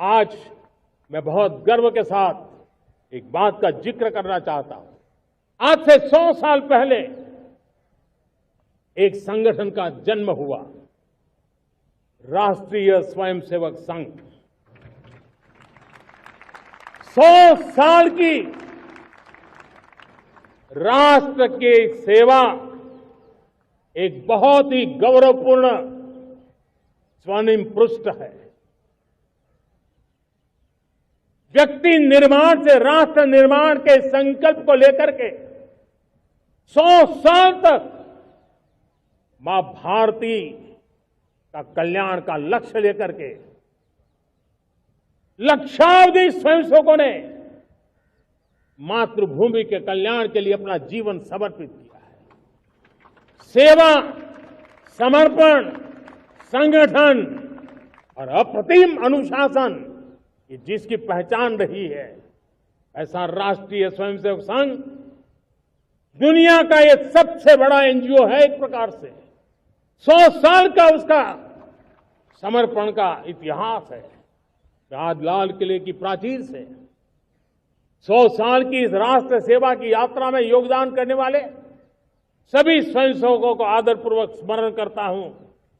आज मैं बहुत गर्व के साथ एक बात का जिक्र करना चाहता हूं। आज से 100 साल पहले एक संगठन का जन्म हुआ, राष्ट्रीय स्वयंसेवक संघ। 100 साल की राष्ट्र की सेवा एक बहुत ही गौरवपूर्ण स्वर्णिम पृष्ठ है। व्यक्ति निर्माण से राष्ट्र निर्माण के संकल्प को लेकर के 100 साल तक मां भारती का कल्याण का लक्ष्य लेकर के लक्षावधि स्वयंसेवकों ने मातृभूमि के कल्याण के लिए अपना जीवन समर्पित किया है। सेवा, समर्पण, संगठन और अप्रतिम अनुशासन, ये जिसकी पहचान रही है, ऐसा राष्ट्रीय स्वयंसेवक संघ दुनिया का ये सबसे बड़ा एनजीओ है। एक प्रकार से 100 साल का उसका समर्पण का इतिहास है। आज लाल किले की प्राचीर से 100 साल की इस राष्ट्र सेवा की यात्रा में योगदान करने वाले सभी स्वयंसेवकों को आदरपूर्वक स्मरण करता हूं।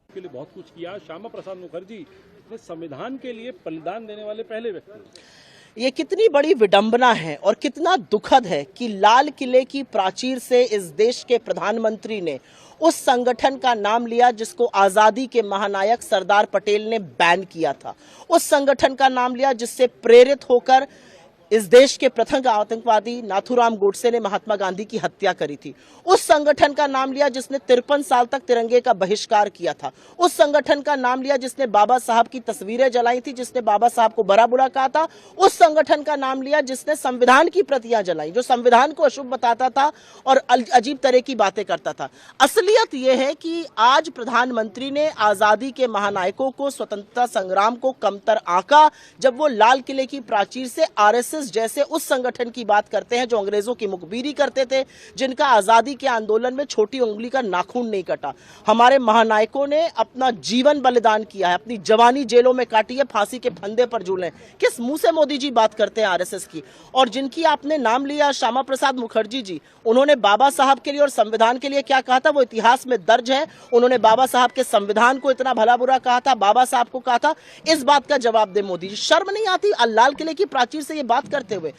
के लिए बहुत कुछ किया। श्यामा प्रसाद मुखर्जी ने संविधान के लिए बलिदान देने वाले पहले व्यक्ति। ये कितनी बड़ी विडंबना है और कितना दुखद है कि लाल किले की प्राचीर से इस देश के प्रधानमंत्री ने उस संगठन का नाम लिया जिसको आजादी के महानायक सरदार पटेल ने बैन किया था। उस संगठन का नाम लिया जिससे प्रेरित होकर इस देश के प्रथम आतंकवादी नाथूराम गोडसे ने महात्मा गांधी की हत्या करी थी। उस संगठन का नाम लिया जिसने 53 साल तक तिरंगे का बहिष्कार किया था। उस संगठन का नाम लिया जिसने बाबा साहब की तस्वीरें जलाई थी, जिसने बाबा साहब को बड़ा बुरा कहा था। उस संगठन का नाम लिया जिसने संविधान की प्रतियां जलाई, जो संविधान को अशुभ बताता था और अजीब तरह की बातें करता था। असलियत यह है कि आज प्रधानमंत्री ने आजादी के महानायकों को, स्वतंत्रता संग्राम को कमतर आंका जब वो लाल किले की प्राचीर से आरएसएस जैसे उस संगठन की बात करते हैं जो अंग्रेजों की मुखबिरी करते थे, जिनका आजादी के आंदोलन में छोटी उंगली का नाखून नहीं कटा। हमारे महानायकों ने अपना जीवन बलिदान किया है, अपनी जवानी जेलों में काटी है, फांसी के फंदे पर झूले। किस मुंह से मोदी जी बात करते हैं आरएसएस की? और जिनकी आपने नाम लिया श्यामा प्रसाद मुखर्जी जी, उन्होंने बाबा साहब के लिए और संविधान के लिए क्या कहा था वो इतिहास में दर्ज है। उन्होंने बाबा साहब के संविधान को इतना भला बुरा कहा था, बाबा साहब को कहा था। इस बात का जवाब दे मोदी जी। शर्म नहीं आती लाल किले की प्राचीर से ये बात करते हुए?